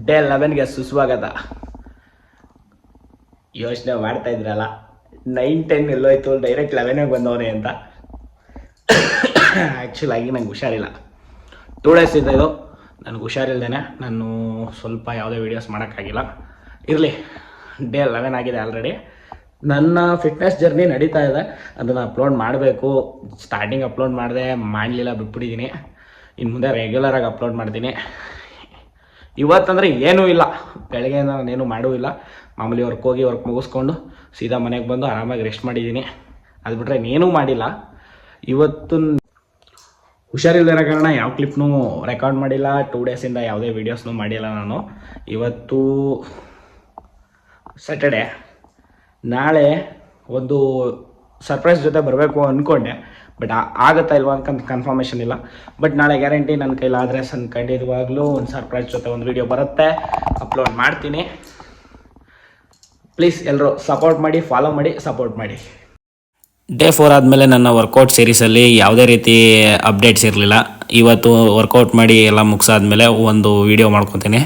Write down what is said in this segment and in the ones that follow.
Day 11ಗೆ ಸುಸ್ವಾಗತ. ಯೋಚನೆ ಮಾಡ್ತಾ ಇದ್ರಲ್ಲ 9-10 ಎಲ್ಲೋಯ್ತು, ಡೈರೆಕ್ಟ್ 11ಗೆ ಬಂದವನೇ ಅಂತ. ಆ್ಯಕ್ಚುಲಾಗಿ ನಂಗೆ ಹುಷಾರಿಲ್ಲ. 2 ಡೇಸ್ ಇದ್ದು ನನಗೆ ಹುಷಾರಿಲ್ದೇನೆ ನಾನು ಸ್ವಲ್ಪ ಯಾವುದೇ ವೀಡಿಯೋಸ್ ಮಾಡೋಕ್ಕಾಗಿಲ್ಲ. ಇರಲಿ, ಡೇ 11 ಆಗಿದೆ ಆಲ್ರೆಡಿ. ನನ್ನ ಫಿಟ್ನೆಸ್ ಜರ್ನಿ ನಡೀತಾ ಇದೆ, ಅದನ್ನು ಅಪ್ಲೋಡ್ ಮಾಡಬೇಕು. ಸ್ಟಾರ್ಟಿಂಗ್ ಅಪ್ಲೋಡ್ ಮಾಡಿದೆ, ಮಾಡಲಿಲ್ಲ, ಬಿಟ್ಬಿಟ್ಟಿದ್ದೀನಿ. ಇನ್ನು ಮುಂದೆ ರೆಗ್ಯುಲರಾಗಿ ಅಪ್ಲೋಡ್ ಮಾಡ್ತೀನಿ. ಇವತ್ತಂದರೆ ಏನೂ ಇಲ್ಲ, ಬೆಳಗ್ಗೆ ನಾನೇನು ಮಾಡೂ ಇಲ್ಲ. ಮಾಮೂಲಿ ವರ್ಕ್ ಮುಗಿಸ್ಕೊಂಡು ಸೀದಾ ಮನೆಗೆ ಬಂದು ಆರಾಮಾಗಿ ರೆಸ್ಟ್ ಮಾಡಿದ್ದೀನಿ. ಅದು ಬಿಟ್ಟರೆ ಇನ್ನೇನೂ ಮಾಡಿಲ್ಲ. ಇವತ್ತು ಹುಷಾರಿಲ್ಲದಿರೋ ಕಾರಣ ಯಾವ ಕ್ಲಿಪ್ನೂ ರೆಕಾರ್ಡ್ ಮಾಡಿಲ್ಲ. 2 ಡೇಸಿಂದ ಯಾವುದೇ ವೀಡಿಯೋಸ್ನೂ ಮಾಡಿಲ್ಲ ನಾನು. ಇವತ್ತು ಸ್ಯಾಟರ್ಡೆ, ನಾಳೆ ಒಂದು ಸರ್ಪ್ರೈಸ್ ಜೊತೆ ಬರಬೇಕು ಅಂದ್ಕೊಂಡೆ, ಬಟ್ ಆಗುತ್ತಾ ಇಲ್ವಾ ಅಂತ ಕನ್ಫರ್ಮೇಷನ್ ಇಲ್ಲ. ಬಟ್ ನಾಳೆ ಗ್ಯಾರಂಟಿ ನನ್ನ ಕೈಲಾದರೆ ಖಂಡಿತವಾಗ್ಲೂ ಒಂದು ಸರ್ಪ್ರೈಸ್ ಜೊತೆ ಒಂದು ವೀಡಿಯೋ ಬರುತ್ತೆ, ಅಪ್ಲೋಡ್ ಮಾಡ್ತೀನಿ. ಪ್ಲೀಸ್ ಎಲ್ಲರೂ ಸಪೋರ್ಟ್ ಮಾಡಿ, ಫಾಲೋ ಮಾಡಿ, ಸಪೋರ್ಟ್ ಮಾಡಿ. ಡೇ 4 ಆದಮೇಲೆ ನನ್ನ ವರ್ಕೌಟ್ ಸೀರೀಸಲ್ಲಿ ಯಾವುದೇ ರೀತಿ ಅಪ್ಡೇಟ್ಸ್ ಇರಲಿಲ್ಲ. ಇವತ್ತು ವರ್ಕೌಟ್ ಮಾಡಿ ಎಲ್ಲ ಮುಗಿಸಾದ್ಮೇಲೆ ಒಂದು ವೀಡಿಯೋ ಮಾಡ್ಕೊತೀನಿ.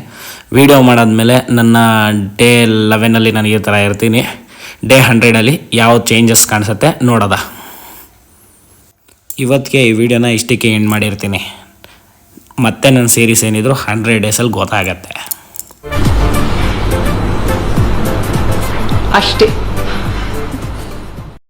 ವೀಡಿಯೋ ಮಾಡಾದ್ಮೇಲೆ ನನ್ನ ಡೇ 11ಅಲ್ಲಿ ನಾನು ಈ ಥರ ಇರ್ತೀನಿ. ಡೇ 100ಅಲ್ಲಿ ಯಾವ ಚೇಂಜಸ್ ಕಾಣಿಸುತ್ತೆ ನೋಡೋದ. ಇವತ್ತಿಗೆ ಈ ವಿಡಿಯೋನ ಇಷ್ಟಕ್ಕೆ ಎಂಡ್ ಮಾಡಿರ್ತೀನಿ. ಮತ್ತೆ ನನ್ನ ಸೀರೀಸ್ ಏನಿದ್ರು 100 ಡೇಸಲ್ಲಿ ಗೊತ್ತಾಗತ್ತೆ ಅಷ್ಟೇ.